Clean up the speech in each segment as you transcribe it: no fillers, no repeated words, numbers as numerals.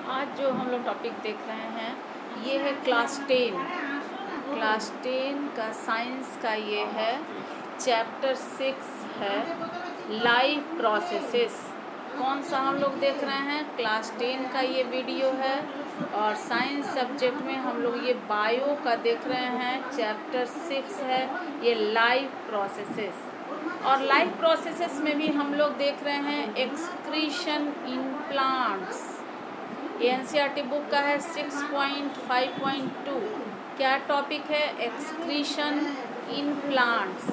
आज जो हम लोग टॉपिक देख रहे हैं ये है क्लास 10 का साइंस का। ये है चैप्टर 6 है लाइफ प्रोसेसेस। कौन सा हम लोग देख रहे हैं? क्लास 10 का ये वीडियो है और साइंस सब्जेक्ट में हम लोग ये बायो का देख रहे हैं। चैप्टर 6 है ये लाइफ प्रोसेसेस। और लाइफ प्रोसेसेस में भी हम लोग देख रहे हैं एक्सक्रीशन इन प्लांट्स। ये एनसीईआरटी बुक का है 6.5.2। क्या टॉपिक है? Excretion in plants.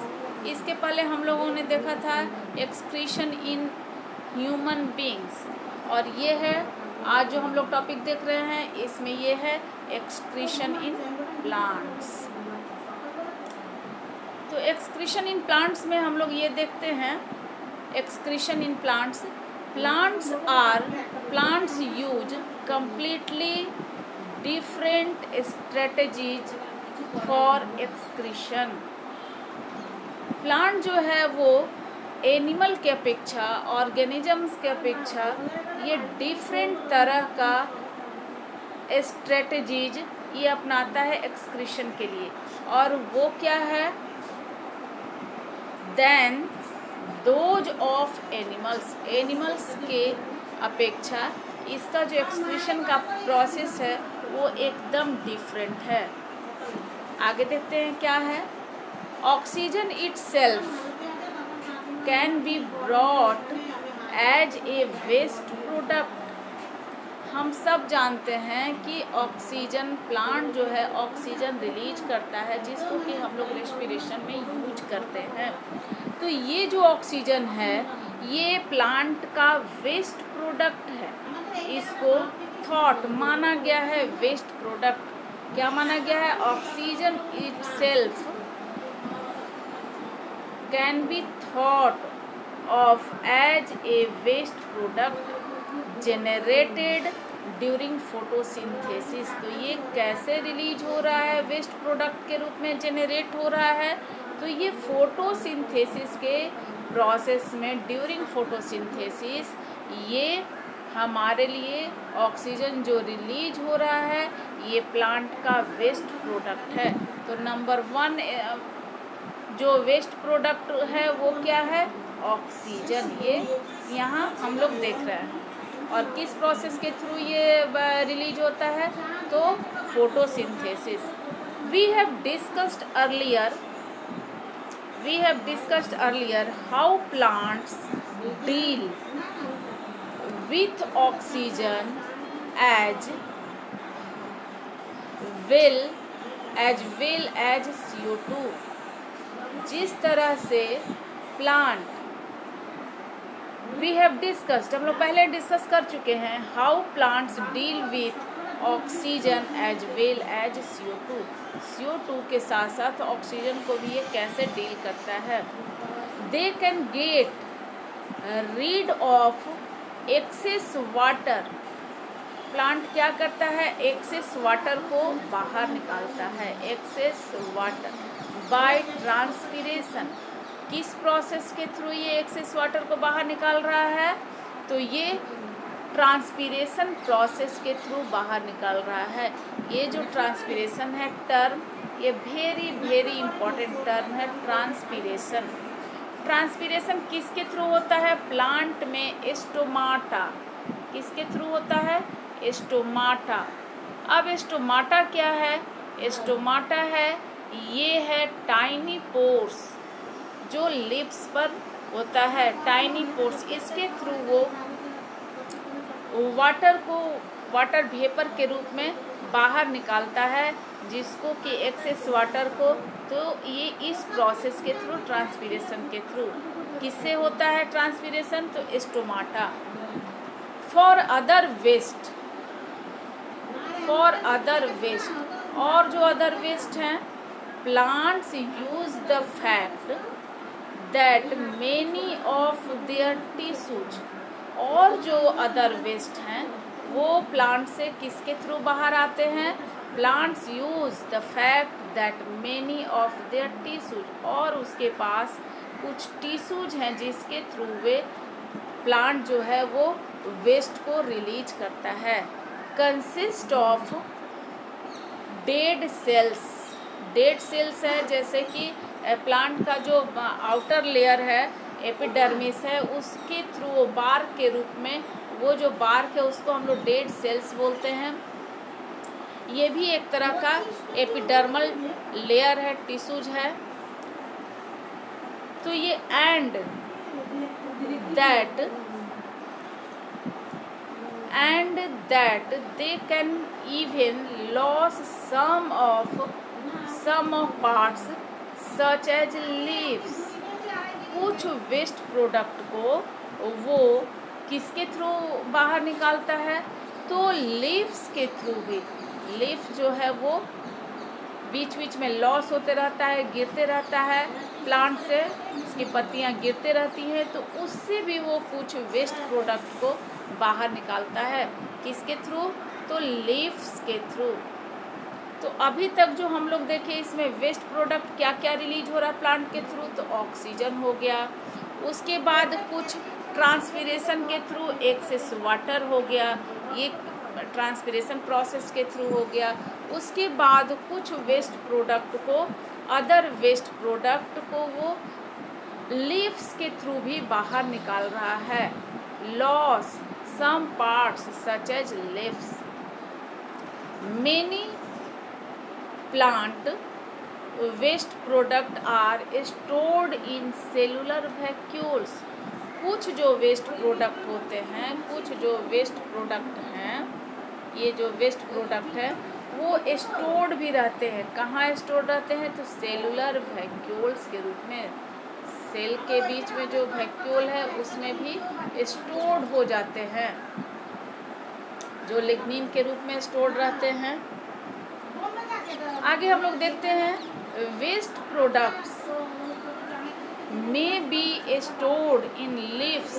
इसके पहले हम लोगों ने देखा था एक्सक्रीशन इन ह्यूमन बींग्स, और ये है आज जो हम लोग टॉपिक देख रहे हैं इसमें ये है एक्सक्रीशन इन प्लांट्स। तो एक्सक्रीशन इन प्लांट्स में हम लोग ये देखते हैं excretion in plants. Plants use completely different strategies for excretion। Plant जो है वो एनिमल के अपेक्षा, ऑर्गेनिजम्स के अपेक्षा ये डिफरेंट तरह का स्ट्रेटजीज ये अपनाता है एक्सक्रीशन के लिए। और वो क्या है? देन दोज ऑफ एनिमल्स के अपेक्षा इसका जो एक्सक्रीशन का प्रोसेस है वो एकदम डिफरेंट है। आगे देखते हैं क्या है। Oxygen itself can be brought as a waste product. हम सब जानते हैं कि ऑक्सीजन, प्लांट जो है ऑक्सीजन रिलीज करता है जिसको कि हम लोग रेस्पिरेशन में यूज करते हैं। तो ये जो ऑक्सीजन है ये प्लांट का वेस्ट प्रोडक्ट है। इसको थॉट माना गया है वेस्ट प्रोडक्ट। क्या माना गया है? Oxygen itself can be thought of as a waste product generated during photosynthesis. तो ये कैसे रिलीज हो रहा है? वेस्ट प्रोडक्ट के रूप में जेनरेट हो रहा है। तो ये फोटोसिंथेसिस के प्रोसेस में ड्यूरिंग फोटोसिंथेसिस ये हमारे लिए ऑक्सीजन जो रिलीज हो रहा है ये प्लांट का वेस्ट प्रोडक्ट है। तो नंबर 1 जो वेस्ट प्रोडक्ट है वो क्या है? ऑक्सीजन। ये यहाँ हम लोग देख रहे हैं। और किस प्रोसेस के थ्रू ये रिलीज होता है? तो photosynthesis. We have discussed earlier how plants deal with oxygen as well as CO2। जिस तरह से प्लांट वी हैव डिस्कस्ड, हम लोग पहले डिस्कस कर चुके हैं, how plants deal with oxygen as well as CO2 के साथ साथ ऑक्सीजन को भी ये कैसे डील करता है। They can get rid of excess water. Plant क्या करता है? एक्सेस वाटर को बाहर निकालता है। Excess water bye transpiration. किस प्रोसेस के थ्रू ये एक्सेस वाटर को बाहर निकाल रहा है? तो ये ट्रांसपीरेशन प्रोसेस के थ्रू बाहर निकाल रहा है। ये जो ट्रांसपीरेशन है टर्म, ये वेरी वेरी इंपॉर्टेंट टर्म है ट्रांसपीरेशन। ट्रांसपीरेशन किसके थ्रू होता है? प्लांट में स्टोमाटा। किसके थ्रू होता है? स्टोमाटा। अब स्टोमाटा क्या है? स्टोमाटा है ये है टाइनी पोर्स जो लिप्स पर होता है, टाइनी पोर्स। इसके थ्रू वो वाटर वेपर के रूप में बाहर निकालता है जिसको कि एक्सेस वाटर को। तो ये इस प्रोसेस के थ्रू, ट्रांसपीरेशन के थ्रू किससे होता है ट्रांसपीरेशन? तो स्टोमाटा। फॉर अदर वेस्ट और जो अदर वेस्ट हैं, plants use the fact that many of their tissues. और जो अदर वेस्ट हैं वो प्लांट से किसके थ्रू बाहर आते हैं? Plants use the fact that many of their tissues, और उसके पास कुछ टिश्यूज हैं जिसके थ्रू वे प्लांट जो है वो वेस्ट को रिलीज करता है। Consist of dead cells. Dead cells है, जैसे कि प्लांट का जो आउटर लेयर है एपिडर्मिस है, उसके थ्रू बार्क के रूप में वो जो बार्क है उसको हम लोग डेड सेल्स बोलते हैं। ये भी एक तरह का एपिडर्मल लेयर है, टिश्यूज है। तो ये and that they can even lose some of parts such as leaves. कुछ वेस्ट प्रोडक्ट को वो किसके थ्रू बाहर निकालता है? तो लीव्स के थ्रू भी। लीफ जो है वो बीच बीच में लॉस होते रहता है, गिरते रहता है, प्लांट से उसकी पत्तियां गिरते रहती हैं, तो उससे भी वो कुछ वेस्ट प्रोडक्ट को बाहर निकालता है। किसके थ्रू? तो लीव्स के थ्रू। तो अभी तक जो हम लोग देखे इसमें वेस्ट प्रोडक्ट क्या क्या रिलीज हो रहा है प्लांट के थ्रू, तो ऑक्सीजन हो गया, उसके बाद कुछ ट्रांसपिरेशन के थ्रू एक्सेस वाटर हो गया, ये ट्रांसपिरेशन प्रोसेस के थ्रू हो गया। उसके बाद कुछ वेस्ट प्रोडक्ट को, अदर वेस्ट प्रोडक्ट को वो लीव्स के थ्रू भी बाहर निकाल रहा है। Lose some parts such as leaves. Many plant waste product are stored in cellular vacuoles. कुछ जो वेस्ट प्रोडक्ट होते हैं, कुछ जो वेस्ट प्रोडक्ट हैं, ये जो वेस्ट प्रोडक्ट है वो स्टोर्ड भी रहते हैं। कहाँ स्टोर्ड रहते हैं? तो सेलुलर वैक्यूल्स के रूप में। सेल के बीच में जो वैक्यूल है उसमें भी स्टोर्ड हो जाते हैं, जो लिग्निन के रूप में स्टोर्ड रहते हैं। आगे हम लोग देखते हैं waste products may be stored in leaves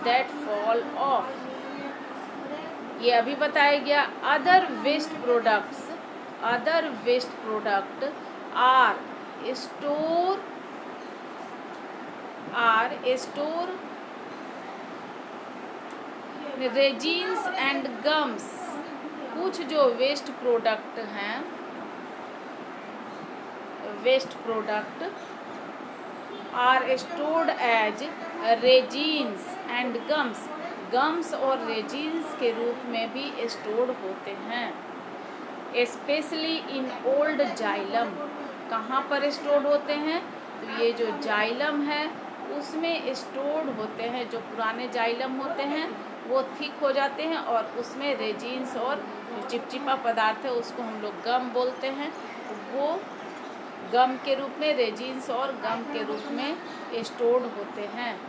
that fall off। ये अभी बताया गया। Other waste product are store resins and gums. कुछ जो वेस्ट प्रोडक्ट हैं, waste product are stored as resins and gums. Gums और रेजिन्स के रूप में भी स्टोर्ड होते हैं। Specially in old xylem. कहाँ पर स्टोर्ड होते हैं? तो ये जो जाइलम है उसमें स्टोर्ड होते हैं। जो पुराने जाइलम होते हैं वो थिक हो जाते हैं और उसमें रेजिन्स और जो चिपचिपा पदार्थ है उसको हम लोग गम बोलते हैं, वो गम के रूप में, रेजिन्स और गम के रूप में स्टोर्ड होते हैं।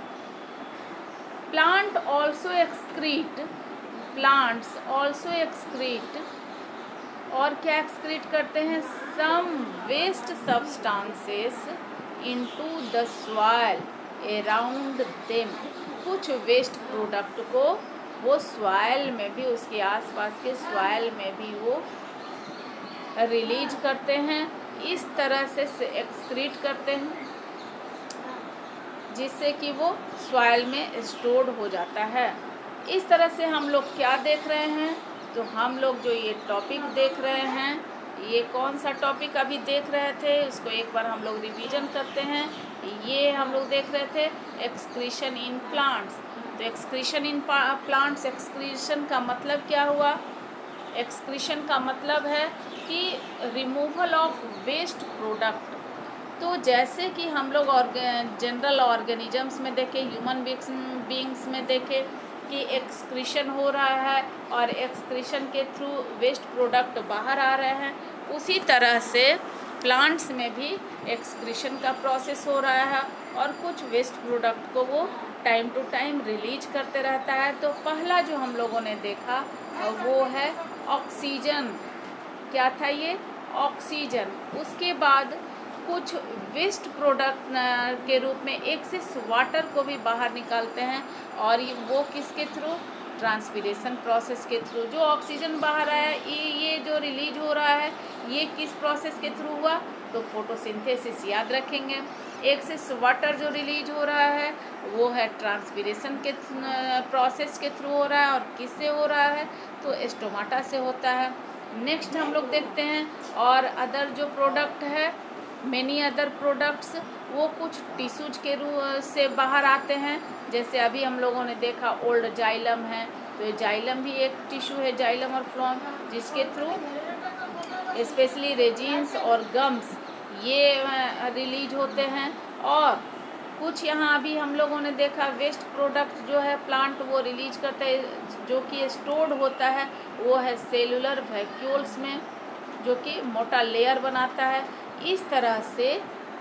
प्लांट्स ऑल्सो एक्सक्रीट और क्या एक्सक्रीट करते हैं? Some waste substances into the soil around them. कुछ वेस्ट प्रोडक्ट को वो सॉइल में भी, उसके आसपास के सॉइल में भी वो रिलीज करते हैं। इस तरह से एक्सक्रीट करते हैं जिससे कि वो सॉइल में स्टोर्ड हो जाता है। इस तरह से हम लोग क्या देख रहे हैं? तो हम लोग जो ये टॉपिक देख रहे हैं, ये कौन सा टॉपिक अभी देख रहे थे उसको एक बार हम लोग रिवीजन करते हैं। ये हम लोग देख रहे थे एक्सक्रीशन इन प्लांट्स। तो एक्सक्रीशन इन प्लांट्स, एक्सक्रीशन का मतलब क्या हुआ? एक्सक्रीशन का मतलब है कि रिमूवल ऑफ वेस्ट प्रोडक्ट। तो जैसे कि हम लोग जनरल ऑर्गेनिजम्स में देखें, ह्यूमन बीइंग्स में देखें कि एक्सक्रीशन हो रहा है और एक्सक्रीशन के थ्रू वेस्ट प्रोडक्ट बाहर आ रहे हैं, उसी तरह से प्लांट्स में भी एक्सक्रीशन का प्रोसेस हो रहा है और कुछ वेस्ट प्रोडक्ट को वो टाइम टू टाइम रिलीज करते रहता है। तो पहला जो हम लोगों ने देखा वो है ऑक्सीजन। क्या था ये? ऑक्सीजन। उसके बाद कुछ वेस्ट प्रोडक्ट के रूप में एक्सेस वाटर को भी बाहर निकालते हैं और वो किसके थ्रू? ट्रांसपिरेशन प्रोसेस के थ्रू। जो ऑक्सीजन बाहर आया, ये जो रिलीज हो रहा है, ये किस प्रोसेस के थ्रू हुआ? तो फोटोसिंथेसिस। याद रखेंगे एक्सेस वाटर जो रिलीज हो रहा है वो है ट्रांसपीरेशन के प्रोसेस के थ्रू हो रहा है। और किससे हो रहा है? तो स्टोमाटा से होता है। नेक्स्ट हम लोग देखते हैं और अदर जो प्रोडक्ट है, मेनी अदर प्रोडक्ट्स, वो कुछ टिश्यूज के से बाहर आते हैं। जैसे अभी हम लोगों ने देखा ओल्ड जाइलम है, तो जाइलम भी एक टिश्यू है, जाइलम और फ्लोएम, जिसके थ्रू स्पेशली रेजिन्स और गम्स ये रिलीज होते हैं। और कुछ यहाँ अभी हम लोगों ने देखा वेस्ट प्रोडक्ट जो है प्लांट वो रिलीज करता है, जो कि स्टोर्ड होता है, वो है सेलुलर वैक्यूल्स में, जो कि मोटा लेयर बनाता है। इस तरह से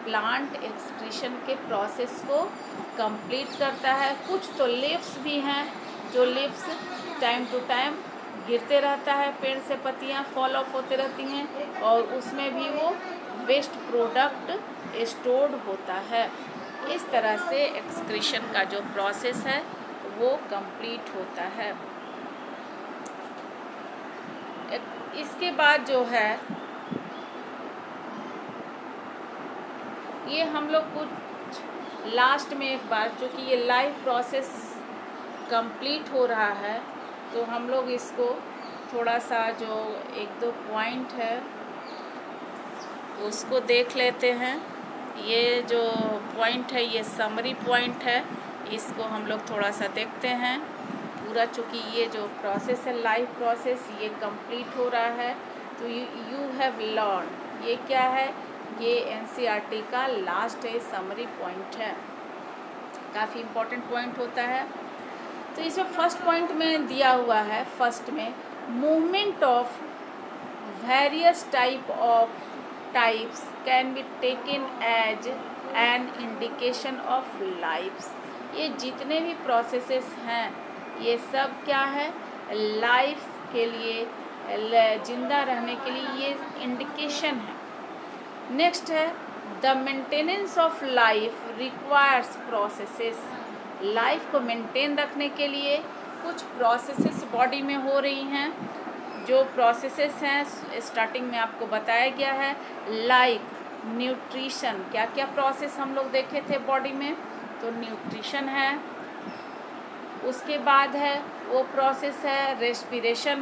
प्लांट एक्सक्रीशन के प्रोसेस को कंप्लीट करता है। कुछ तो लीव्स भी हैं, जो लीव्स टाइम टू टाइम गिरते रहता है, पेड़ से पत्तियां फॉल ऑफ होते रहती हैं, और उसमें भी वो वेस्ट प्रोडक्ट स्टोर्ड होता है। इस तरह से एक्सक्रीशन का जो प्रोसेस है वो कंप्लीट होता है। इसके बाद जो है ये हम लोग कुछ लास्ट में एक बार, क्योंकि ये लाइव प्रोसेस कंप्लीट हो रहा है, तो हम लोग इसको थोड़ा सा जो एक दो पॉइंट है उसको देख लेते हैं। ये जो पॉइंट है ये समरी पॉइंट है, इसको हम लोग थोड़ा सा देखते हैं पूरा। चूँकि ये जो प्रोसेस है लाइव प्रोसेस ये कंप्लीट हो रहा है, तो यू हैव लर्न, ये क्या है? ये एनसीईआरटी का लास्ट है, समरी पॉइंट है, काफ़ी इम्पोर्टेंट पॉइंट होता है। तो इसमें फर्स्ट पॉइंट में दिया हुआ है, फर्स्ट में movement of various types can be taken as an indication of life's. ये जितने भी प्रोसेसेस हैं ये सब क्या है? लाइफ के लिए, जिंदा रहने के लिए ये इंडिकेशन है। नेक्स्ट है the maintenance of life requires processes. Life को मेंटेन रखने के लिए कुछ प्रोसेसेस बॉडी में हो रही हैं। जो प्रोसेसेस हैं स्टार्टिंग में आपको बताया गया है, लाइक न्यूट्रिशन। क्या क्या प्रोसेस हम लोग देखे थे बॉडी में? तो न्यूट्रिशन है, उसके बाद है वो प्रोसेस है रेस्पिरेशन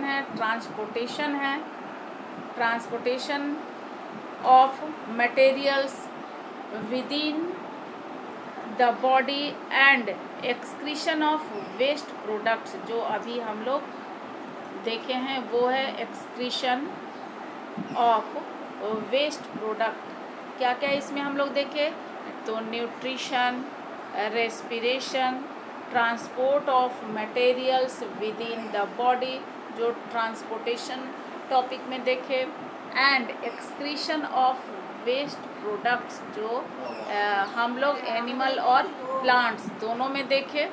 है, transportation of materials within the body and excretion of waste products. जो अभी हम लोग देखे हैं वो है एक्सक्रीशन ऑफ वेस्ट प्रोडक्ट। क्या क्या इसमें हम लोग देखे? तो nutrition, respiration, transport of materials within the body, जो ट्रांसपोर्टेशन टॉपिक में देखे, and excretion of waste products, जो हम लोग एनिमल और प्लांट्स दोनों में देखे।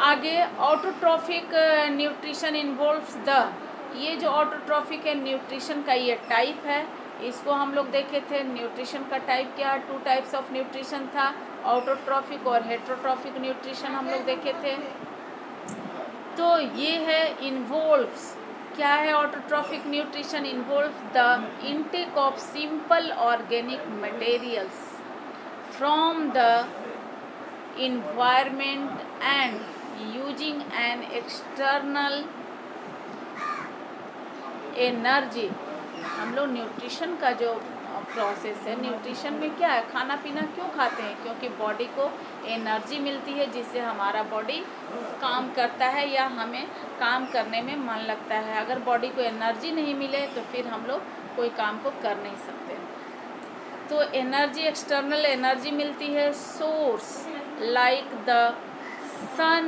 आगे ऑटोट्रॉफिक न्यूट्रिशन इन्वॉल्व्स द, ये जो ऑटोट्रॉफिक है न्यूट्रिशन का ये टाइप है, इसको हम लोग देखे थे। न्यूट्रिशन का टाइप क्या? 2 टाइप्स ऑफ न्यूट्रिशन था, ऑटोट्रॉफिक और हेट्रोट्रॉफिक न्यूट्रिशन हम लोग देखे थे। तो ये है इन्वॉल्व्स, क्या है autotrophic nutrition? Involves the intake of simple organic materials from the environment and using an external energy। हम लोग न्यूट्रिशन का जो प्रोसेस है, न्यूट्रिशन में क्या है? खाना पीना क्यों खाते हैं? क्योंकि बॉडी को एनर्जी मिलती है, जिससे हमारा बॉडी काम करता है या हमें काम करने में मन लगता है। अगर बॉडी को एनर्जी नहीं मिले तो फिर हम लोग कोई काम को कर नहीं सकते। तो एनर्जी, एक्सटर्नल एनर्जी मिलती है, source like the sun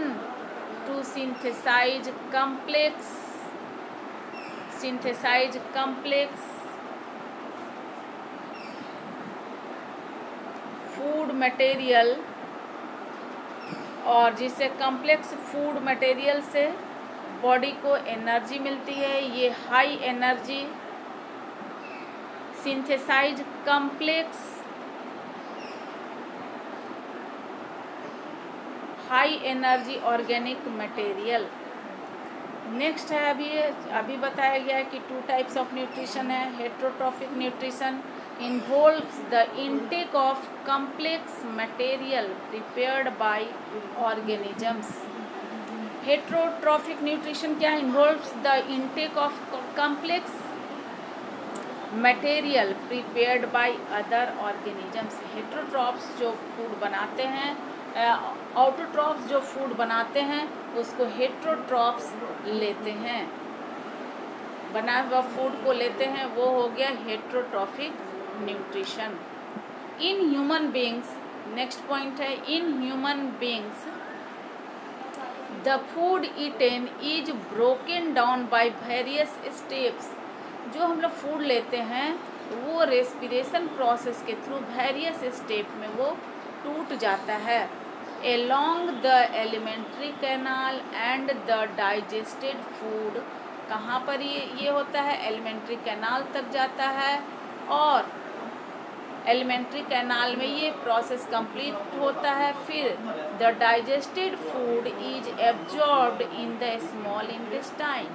to synthesize complex food material, और जिससे कम्प्लेक्स फूड मटेरियल से बॉडी को एनर्जी मिलती है। ये high energy synthesize complex high energy organic material. Next है अभी बताया गया है कि 2 टाइप्स ऑफ न्यूट्रिशन है, heterotrophic nutrition involves the intake of complex material prepared by organisms. Heterotrophic nutrition क्या involves the intake of complex material prepared by other organisms. Heterotrophs जो food बनाते हैं, ऑटोट्रॉफ्स जो फूड बनाते हैं उसको हेट्रोट्रॉफ्स लेते हैं, बना हुआ फूड को लेते हैं, वो हो गया heterotrophic nutrition. In human beings, next point है, in human beings the food eaten is broken down by various steps. जो हम लोग फूड लेते हैं वो रेस्पिरेशन प्रोसेस के थ्रू वेरियस स्टेप में वो टूट जाता है. Along the alimentary canal and the digested food. कहाँ पर ये होता है? एलिमेंट्री कैनाल तक जाता है और एलिमेंट्री कैनाल में ये प्रोसेस कंप्लीट होता है. फिर the digested food is absorbed in the small intestine.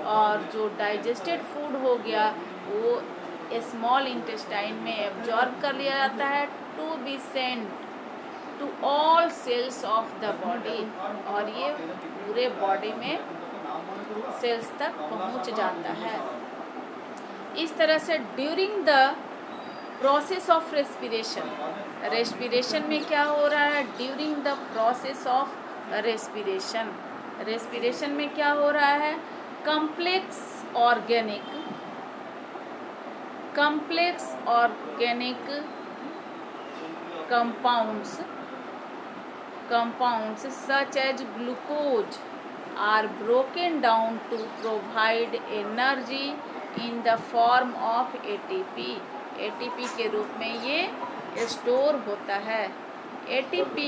और जो डाइजेस्टेड फूड हो गया वो स्मॉल इंटेस्टाइन में एब्जॉर्ब कर लिया जाता है to be sent to all cells of the body. और ये पूरे बॉडी में सेल्स तक पहुंच जाता है. इस तरह से during the process of respiration, respiration में क्या हो रहा है? During the process of respiration, respiration में क्या हो रहा है? Complex organic compounds such as glucose are broken down to provide energy in the form of ATP. ATP के रूप में ये स्टोर होता है. ATP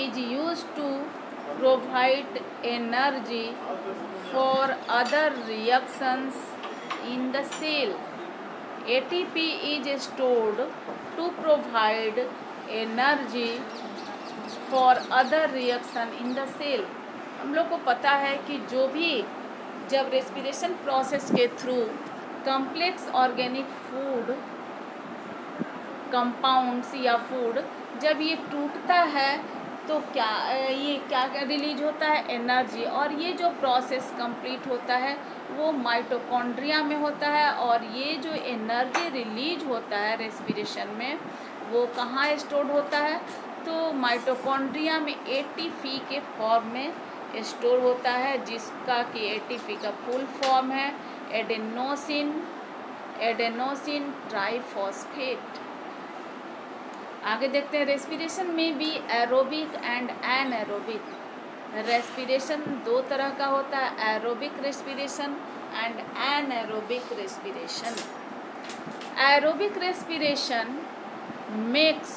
is used to provide energy for other reactions in the cell. ATP is stored to provide energy for other reaction in the cell. हम लोग को पता है कि जो भी जब रेस्पिरेशन प्रोसेस के through complex organic food compounds या फूड जब ये टूटता है तो क्या रिलीज होता है? एनर्जी. और ये जो प्रोसेस कंप्लीट होता है वो माइटोकॉन्ड्रिया में होता है. और ये जो एनर्जी रिलीज होता है रेस्पिरेशन में वो कहाँ स्टोर्ड होता है? तो माइटोकॉन्ड्रिया में एटीपी के फॉर्म में स्टोर होता है, जिसका कि एटीपी का फुल फॉर्म है एडेनोसिन ट्राइफॉस्फेट. आगे देखते हैं. रेस्पिरेशन में भी एरोबिक एंड एनएरोबिक. रेस्पिरेशन दो तरह का होता है, aerobic respiration and anaerobic respiration. Aerobic respiration makes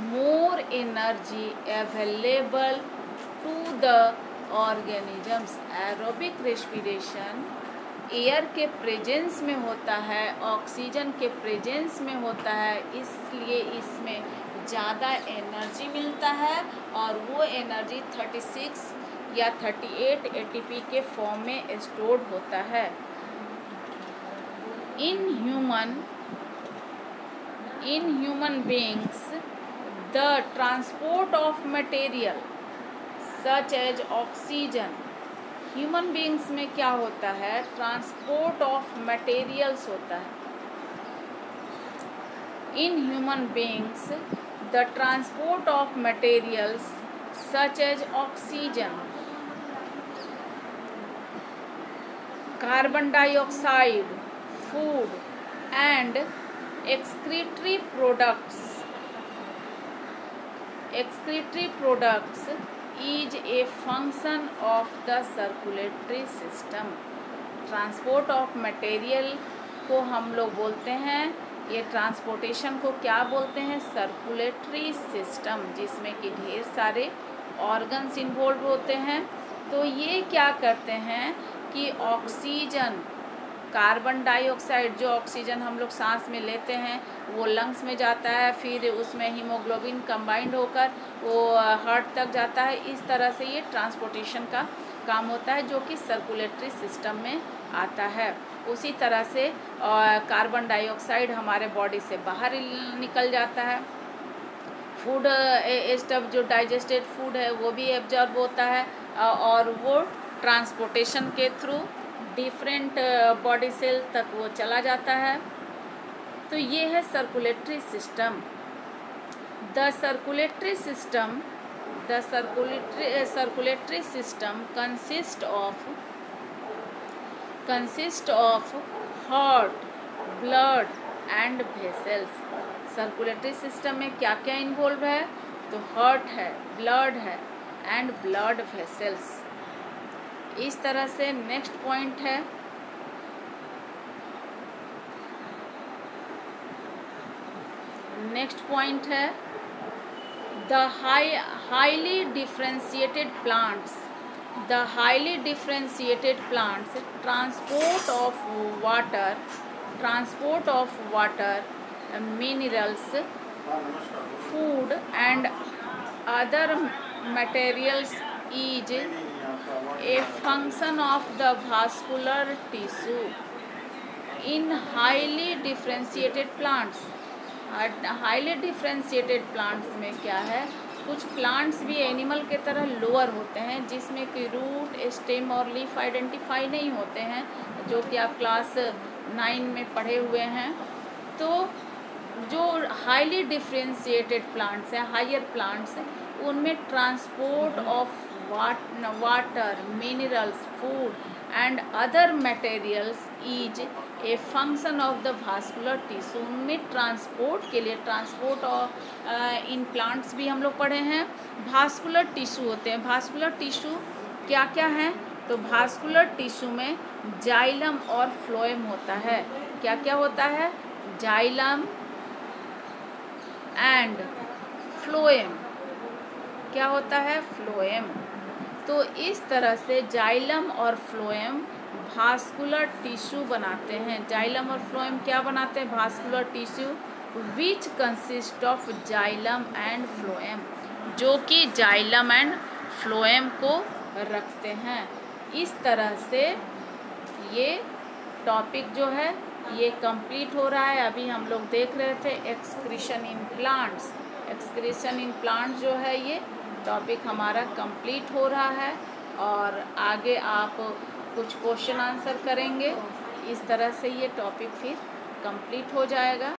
more energy available to the organisms. Aerobic respiration air के प्रेजेंस में होता है, ऑक्सीजन के प्रेजेंस में होता है, इसलिए इसमें ज़्यादा एनर्जी मिलता है और वो एनर्जी 36 या 38 एटीपी के फॉर्म में स्टोर्ड होता है. In human beings the transport of material such as oxygen. Human beings में क्या होता है? ट्रांसपोर्ट ऑफ मटेरियल्स होता है. In human beings the transport of materials such as oxygen, carbon dioxide, food and excretory products is a function of the circulatory system. Transport of material को हम लोग बोलते हैं, ये ट्रांसपोर्टेशन को क्या बोलते हैं? सर्कुलेटरी सिस्टम, जिसमें कि ढेर सारे ऑर्गन्स इन्वॉल्व होते हैं. तो ये क्या करते हैं कि ऑक्सीजन, कार्बन डाइऑक्साइड, जो ऑक्सीजन हम लोग सांस में लेते हैं वो लंग्स में जाता है, फिर उसमें हीमोग्लोबिन कंबाइंड होकर वो हार्ट तक जाता है. इस तरह से ये ट्रांसपोर्टेशन का काम होता है, जो कि सर्कुलेटरी सिस्टम में आता है। उसी तरह से कार्बन डाइऑक्साइड हमारे बॉडी से बाहर निकल जाता है। फूड स्टफ जो डाइजेस्टेड फूड है वो भी एब्जॉर्ब होता है और वो ट्रांसपोर्टेशन के थ्रू डिफरेंट बॉडी सेल तक वो चला जाता है। तो ये है circulatory system. The circulatory system consist of heart, blood and vessels. Circulatory system में क्या क्या इन्वॉल्व है? तो हार्ट है, ब्लड है एंड ब्लड वेसल्स। इस तरह से नेक्स्ट पॉइंट है the highly differentiated plants. The highly differentiated plants transport of water, minerals, food and other materials is a function of the vascular tissue in highly differentiated plants। Highly differentiated plants में क्या है, कुछ plants भी animal के तरह lower होते हैं, जिसमें कि रूट, स्टेम और लीफ आइडेंटिफाई नहीं होते हैं, जो कि आप क्लास 9 में पढ़े हुए हैं। तो जो हाईली डिफरेंशिएटेड प्लांट्स हैं, हायर प्लांट्स हैं, उनमें transport of water, minerals, food and other materials is a function of the vascular tissue. उनमें ट्रांसपोर्ट के लिए इन प्लांट्स भी हम लोग पढ़े हैं, वास्कुलर टिश्यू होते हैं। वास्कुलर टिश्यू क्या क्या हैं? तो वास्कुलर टिश्यू में जाइलम और फ्लोएम होता है। क्या क्या होता है? Xylem and phloem. क्या होता है? फ्लोएम। तो इस तरह से जाइलम और फ्लोएम वास्कुलर टिश्यू बनाते हैं। जाइलम और फ्लोएम क्या बनाते हैं? Vascular tissue which consist of xylem and phloem, जो कि जाइलम एंड फ्लोएम को रखते हैं। इस तरह से ये टॉपिक जो है ये कंप्लीट हो रहा है। अभी हम लोग देख रहे थे excretion in plants. Excretion in plants जो है ये टॉपिक हमारा कंप्लीट हो रहा है, और आगे आप कुछ क्वेश्चन आंसर करेंगे। इस तरह से ये टॉपिक फिर कंप्लीट हो जाएगा।